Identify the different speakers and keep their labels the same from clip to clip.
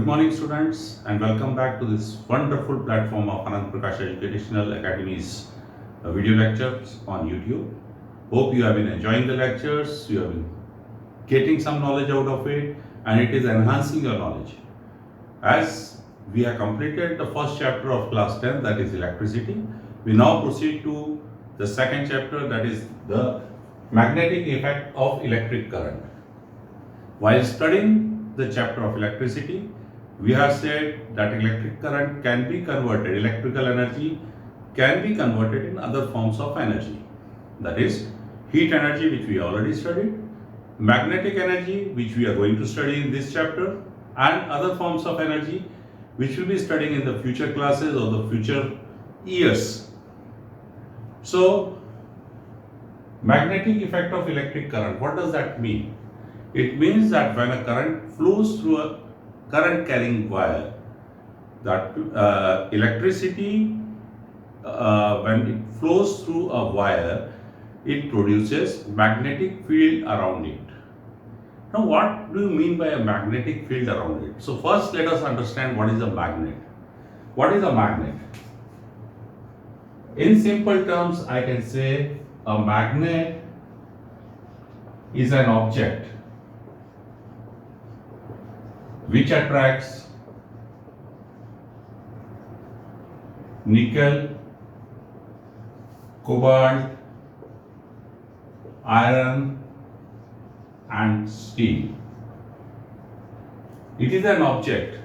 Speaker 1: morning students and welcome back to this wonderful platform of Anand Prakash Educational Academy's video lectures on YouTube. Hope you have been enjoying the lectures, you have been getting some knowledge out of it and it is enhancing your knowledge. As we have completed the first chapter of class 10, that is electricity, we now proceed to the second chapter, that is the magnetic effect of electric current. While studying the chapter of electricity, we have said that electric current can be converted, electrical energy can be converted in other forms of energy. That is heat energy, which we already studied, magnetic energy, which we are going to study in this chapter, and other forms of energy which we will be studying in the future classes or the future years. So, magnetic effect of electric current, what does that mean? It means that when a current flows through a current carrying wire, that electricity, when it flows through a wire, it produces magnetic field around it. Now, what do you mean by a magnetic field around it? So, first let us understand what is a magnet. What is a magnet? In simple terms, I can say a magnet is an object which attracts nickel, cobalt, iron and steel. It is an object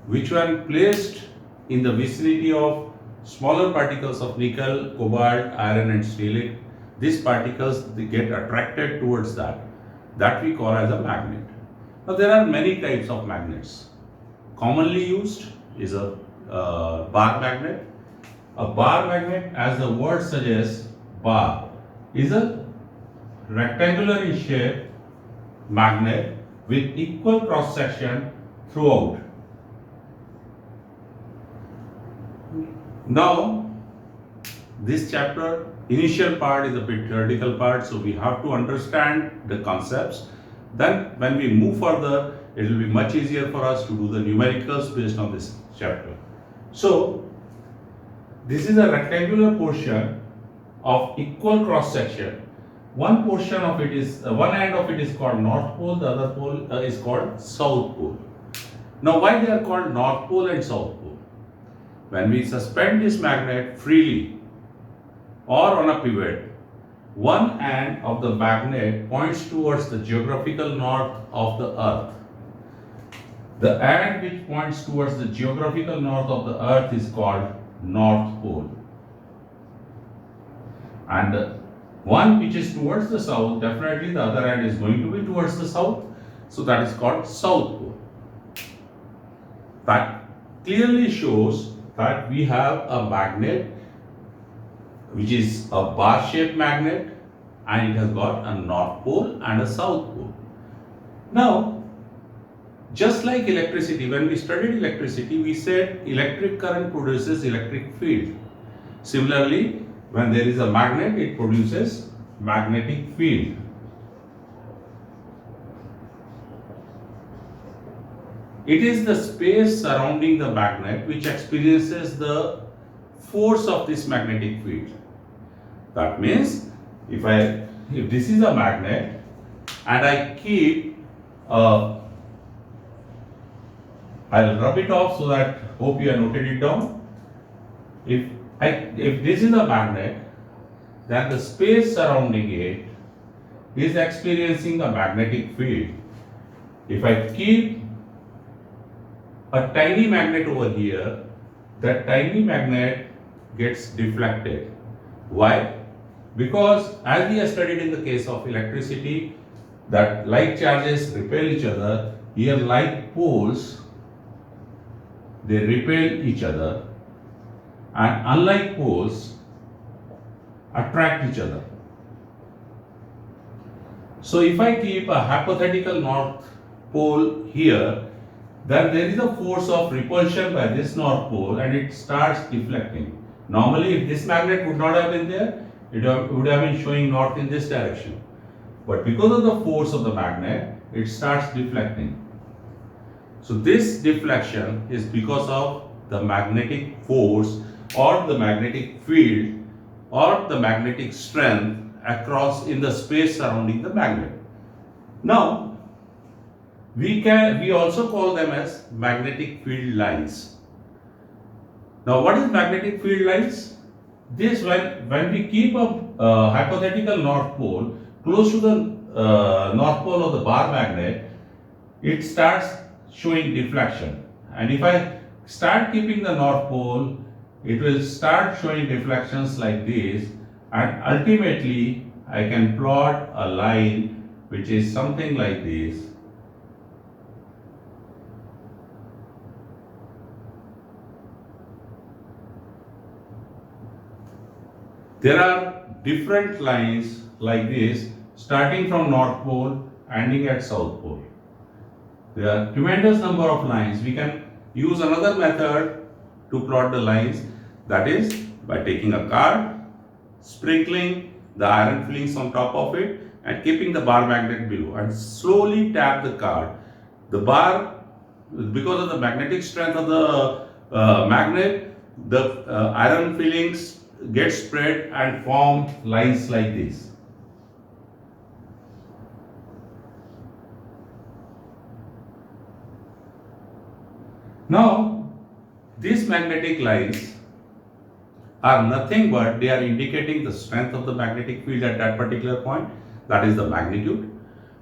Speaker 1: which, when placed in the vicinity of smaller particles of nickel, cobalt, iron and steel, these particles they get attracted towards that we call as a magnet. Now there are many types of magnets. Commonly used is a bar magnet. A bar magnet, as the word suggests, bar, is a rectangular in shape magnet with equal cross section throughout. Now this chapter, initial part is a bit theoretical part, so we have to understand the concepts. Then when we move further, it will be much easier for us to do the numericals based on this chapter. So this is a rectangular portion of equal cross section. One portion of it is, one end of it is called North Pole, the other pole is called South Pole. Now why they are called North Pole and South Pole? When we suspend this magnet freely or on a pivot, one end of the magnet points towards the geographical north of the earth. The end which points towards the geographical north of the earth is called North Pole. And the one which is towards the south, definitely the other end is going to be towards the south. So that is called South Pole. That clearly shows that we have a magnet which is a bar shaped magnet and it has got a North Pole and a South Pole. Now, just like electricity, when we studied electricity, we said electric current produces electric field. Similarly, when there is a magnet, it produces magnetic field. It is the space surrounding the magnet which experiences the force of this magnetic field. That means if this is a magnet and I keep I'll rub it off so that hope you have noted it down. If this is a magnet, then the space surrounding it is experiencing a magnetic field. If I keep a tiny magnet over here, that tiny magnet gets deflected. Why? Because as we have studied in the case of electricity, that like charges repel each other, here like poles, they repel each other, and unlike poles, attract each other. So if I keep a hypothetical North Pole here, then there is a force of repulsion by this North Pole and it starts deflecting. Normally, if this magnet would not have been there, it would have been showing north in this direction. But because of the force of the magnet, it starts deflecting. So this deflection is because of the magnetic force or the magnetic field or the magnetic strength across in the space surrounding the magnet. Now we also call them as magnetic field lines. Now what is magnetic field lines? This when we keep a hypothetical north pole close to the north pole of the bar magnet, it starts showing deflection, and if I start keeping the north pole, it will start showing deflections like this, and ultimately I can plot a line which is something like this. There are different lines like this starting from north pole ending at south pole. There are tremendous number of lines. We can use another method to plot the lines, that is by taking a card, sprinkling the iron fillings on top of it and keeping the bar magnet below and slowly tap the card. The bar, because of the magnetic strength of the magnet, the iron fillings get spread and form lines like this. Now, these magnetic lines are nothing but they are indicating the strength of the magnetic field at that particular point, that is the magnitude,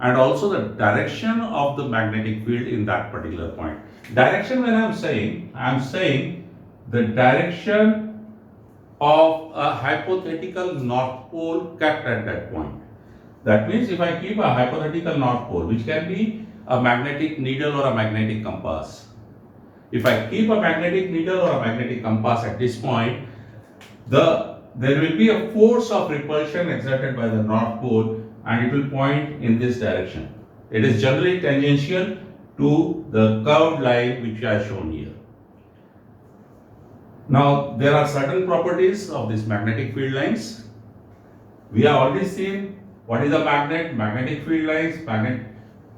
Speaker 1: and also the direction of the magnetic field in that particular point. Direction, when I am saying the direction of a hypothetical north pole kept at that point. That means if I keep a hypothetical north pole, which can be a magnetic needle or a magnetic compass. If I keep a magnetic needle or a magnetic compass at this point, there will be a force of repulsion exerted by the north pole and it will point in this direction. It is generally tangential to the curved line which I have shown here. Now, there are certain properties of these magnetic field lines. We have already seen what is a magnet, magnetic field lines,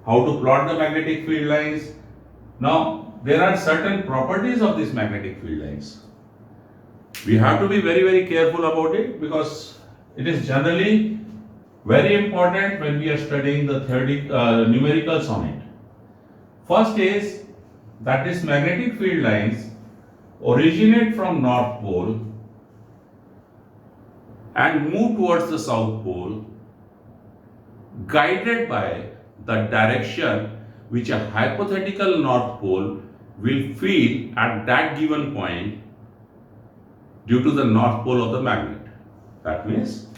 Speaker 1: how to plot the magnetic field lines. Now, there are certain properties of these magnetic field lines. We have to be very, very careful about it because it is generally very important when we are studying the numericals on it. First is that these magnetic field lines originate from north pole and move towards the south pole, guided by the direction which a hypothetical north pole will feel at that given point due to the north pole of the magnet. That means,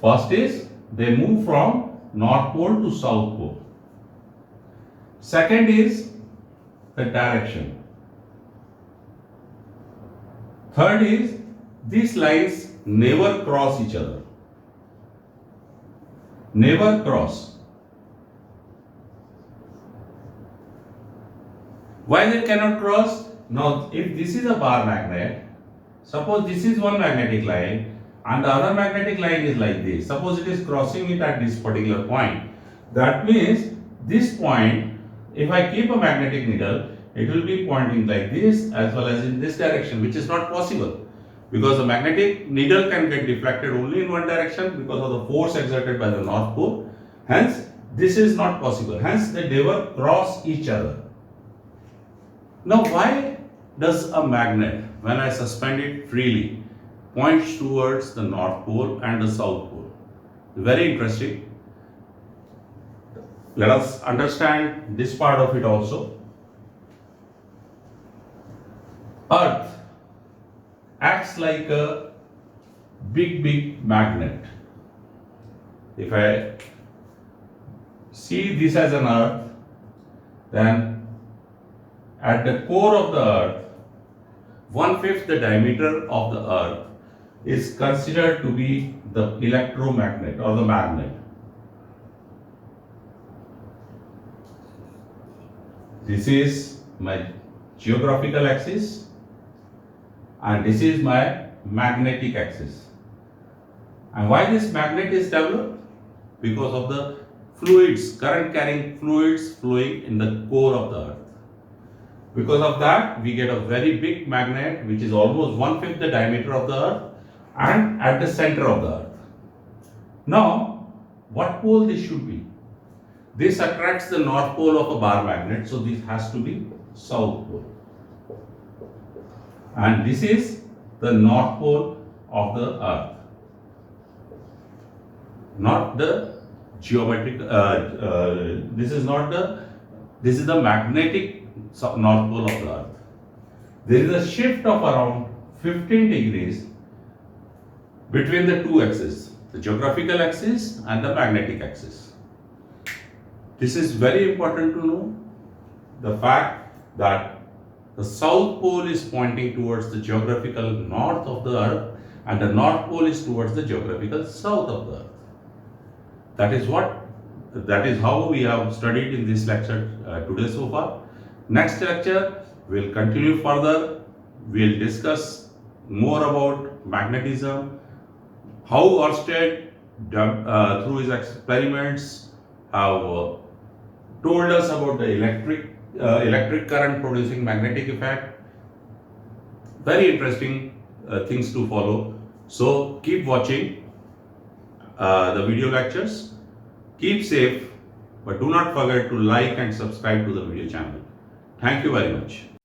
Speaker 1: first is they move from north pole to south pole. Second is the direction. Third is these lines never cross each other. Never cross. Why they cannot cross? Now, if this is a bar magnet, suppose this is one magnetic line and the other magnetic line is like this. Suppose it is crossing it at this particular point. That means this point, if I keep a magnetic needle, it will be pointing like this as well as in this direction, which is not possible because the magnetic needle can get deflected only in one direction because of the force exerted by the north pole. Hence, this is not possible. Hence, they never cross each other. Now, why does a magnet, when I suspend it freely, points towards the north pole and the south pole? Very interesting. Let us understand this part of it also. Earth acts like a big magnet. If I see this as an earth, then at the core of the earth, 1/5 the diameter of the earth is considered to be the electromagnet or the magnet. This is my geographical axis and this is my magnetic axis. And why this magnet is developed? Because of the fluids, current carrying fluids flowing in the core of the earth. Because of that, we get a very big magnet which is almost 1/5 the diameter of the Earth and at the center of the Earth. Now, what pole this should be? This attracts the north pole of a bar magnet, so this has to be south pole. And this is the north pole of the Earth, not the geometric. This is the magnetic north pole of the Earth. There is a shift of around 15 degrees between the two axes, the geographical axis and the magnetic axis. This is very important to know, the fact that the south pole is pointing towards the geographical north of the Earth and the north pole is towards the geographical south of the Earth. That is how we have studied in this lecture today so far. Next lecture we'll continue further. We'll discuss more about magnetism, how Ørsted through his experiments have told us about the electric current producing magnetic effect. Very interesting things to follow. So keep watching the video lectures. Keep safe, but do not forget to like and subscribe to the video channel. Thank you very much.